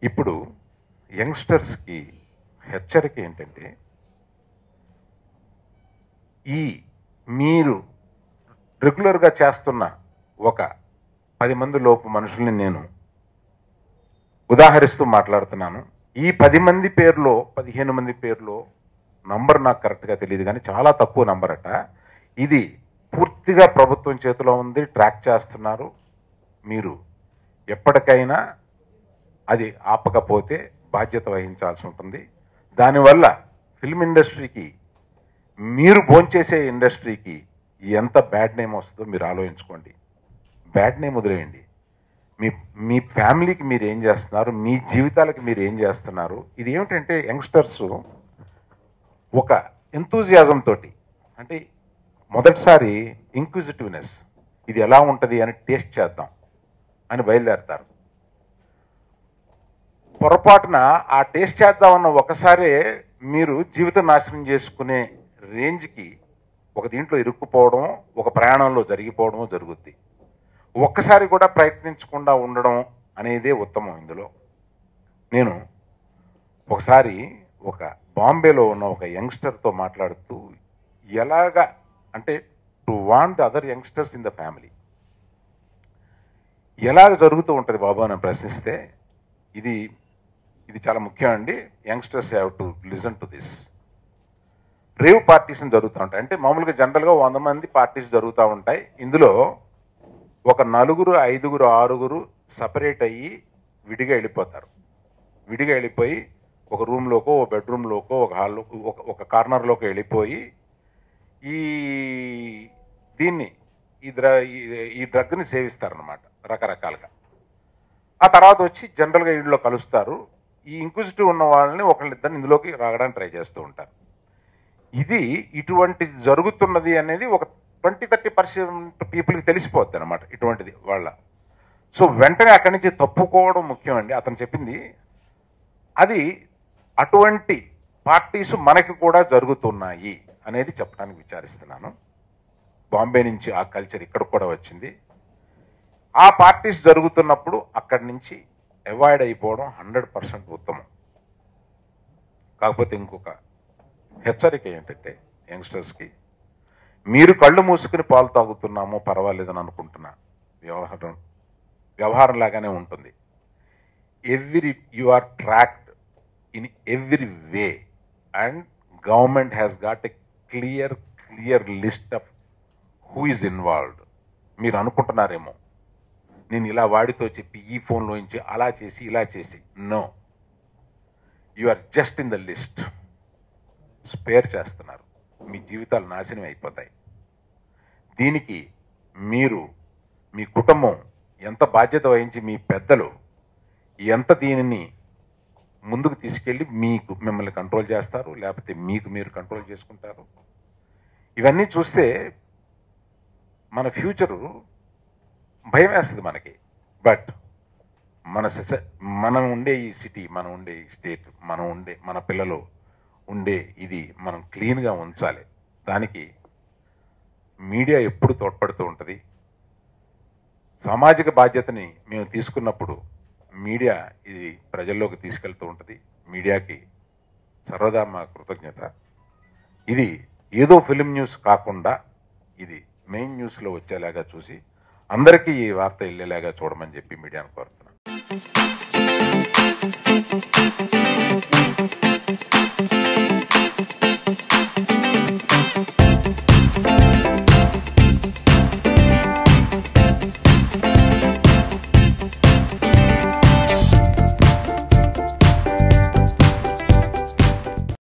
ఇప్పుడు యంగ్స్టర్స్కి హెచ్చరిక ఏంటంటే, ఈ మీరు రెగ్యులర్గా చేస్తున్న ఒక 10 మంది లోపు మనుషుల్ని నేను ఉదాహరిస్తూ మాట్లాడుతున్నాను. ఈ 10 మంది పేర్లో 15 మంది పేర్లో నంబర్ నాకు కరెక్ట్గా తెలియదు, కానీ చాలా తక్కువ నంబర్ అట. ఇది పూర్తిగా ప్రభుత్వం చేతిలో ఉంది, ట్రాక్ చేస్తున్నారు. మీరు ఎప్పటికైనా అది ఆపకపోతే బాధ్యత వహించాల్సి ఉంటుంది. దానివల్ల ఫిల్మ్ ఇండస్ట్రీకి, మీరు భోంచేసే ఇండస్ట్రీకి ఎంత బ్యాడ్ నేమ్ వస్తుందో మీరు ఆలోచించుకోండి. బ్యాడ్ నేమ్ వదిలేయండి, మీ ఫ్యామిలీకి మీరు ఏం చేస్తున్నారు, మీ జీవితాలకి మీరు ఏం చేస్తున్నారు. ఇది ఏమిటంటే యంగ్స్టర్స్ ఒక ఎంతూజియాజం తోటి, అంటే మొదటిసారి ఇంక్విజిటివ్నెస్, ఇది ఎలా ఉంటుంది అని టేస్ట్ చేద్దాం అని బయలుదేరతారు. పొరపాటున ఆ టేస్ట్ చేద్దామన్న ఒకసారే మీరు జీవితం నాశనం చేసుకునే రేంజ్కి ఒక దీంట్లో ఇరుక్కుపోవడం, ఒక ప్రయాణంలో జరిగిపోవడము జరుగుద్ది. ఒక్కసారి కూడా ప్రయత్నించకుండా ఉండడం అనేదే ఉత్తమం. ఇందులో నేను ఒకసారి ఒక బాంబేలో ఉన్న ఒక యంగ్స్టర్తో మాట్లాడుతూ, ఎలాగా అంటే to want the other youngsters in the family ఎలాగ జరుగుతూ ఉంటుంది బాబు అని ప్రశ్నిస్తే, ఇది చాలా ముఖ్యం అండి, youngsters have to listen to this. Rave parties జరుగుతూ ఉంటాయి. అంటే మామూలుగా జనరల్గా 100 మంది పార్టీస్ జరుగుతూ ఉంటాయి. ఇందులో ఒక 4, 5, 6 సపరేట్ అయ్యి విడిగా వెళ్ళిపోతారు. విడిగా వెళ్ళిపోయి ఒక రూమ్లోకో, ఒక బెడ్రూమ్లోకో, ఒక హాల్లోకి, ఒక కార్నర్లోకి వెళ్ళిపోయి ఈ డ్రగ్ని సేవిస్తారనమాట రకరకాలుగా. ఆ తర్వాత వచ్చి జనరల్గా ఇంట్లో కలుస్తారు. ఈ ఇంక్విజిటివ్ ఉన్న వాళ్ళని ఒకళ్ళిద్దరిని ఇందులోకి రాగడానికి ట్రై చేస్తూ ఉంటారు. ఇటువంటి జరుగుతున్నది అనేది ఒక 20-30% పీపుల్కి తెలిసిపోద్ది అనమాట, ఇటువంటిది వాళ్ళ. సో వెంటనే అక్కడి నుంచి తప్పుకోవడం ముఖ్యం అండి. అతను చెప్పింది అది, అటువంటి పార్టీస్ మనకి కూడా జరుగుతున్నాయి అనేది చెప్పడానికి విచారిస్తున్నాను. బాంబే నుంచి ఆ కల్చర్ ఇక్కడ కూడా వచ్చింది. ఆ పార్టీస్ జరుగుతున్నప్పుడు అక్కడి నుంచి అవాయిడ్ అయిపోవడం 100% ఉత్తమం. కాకపోతే ఇంకొక హెచ్చరిక ఏంటంటే యంగ్స్టర్స్కి, మీరు కళ్ళు మూసుకుని పాలు తాగుతున్నామో పర్వాలేదని అనుకుంటున్నా వ్యవహారం లాగానే ఉంటుంది. You are tracked in every way and government has got a clear list of who is involved. మీరు అనుకుంటున్నారేమో, నేను ఇలా వాడితో చెప్పి ఈ ఫోన్లోంచి అలా చేసి ఇలా చేసి. No, you are just in the list. Spare చేస్తున్నారు, మీ జీవితాలు నాశనం అయిపోతాయి. దీనికి మీరు, మీ కుటుంబం ఎంత బాధ్యత వహించి, మీ పెద్దలు ఎంత దీనిని ముందుకు తీసుకెళ్ళి మిమ్మల్ని కంట్రోల్ చేస్తారు, లేకపోతే మీరు కంట్రోల్ చేసుకుంటారు. ఇవన్నీ చూస్తే మన ఫ్యూచరు భయం వేస్తుంది మనకి. బట్ మనం ఉండే ఈ సిటీ, మనం ఉండే ఈ స్టేట్, మన పిల్లలు ఉండే ఇది మనం క్లీన్గా ఉంచాలి. దానికి మీడియా ఎప్పుడు తోడ్పడుతూ ఉంటుంది. సామాజిక బాధ్యతని మేము తీసుకున్నప్పుడు మీడియా ఇది ప్రజల్లోకి తీసుకెళ్తూ ఉంటుంది. మీడియాకి సర్వదా మా కృతజ్ఞత. ఇది ఏదో ఫిలిం న్యూస్ కాకుండా ఇది మెయిన్ న్యూస్లో వచ్చేలాగా చూసి అందరికీ ఈ వార్త వెళ్ళేలాగా చూడమని చెప్పి మీడియాను కోరుతున్నాను.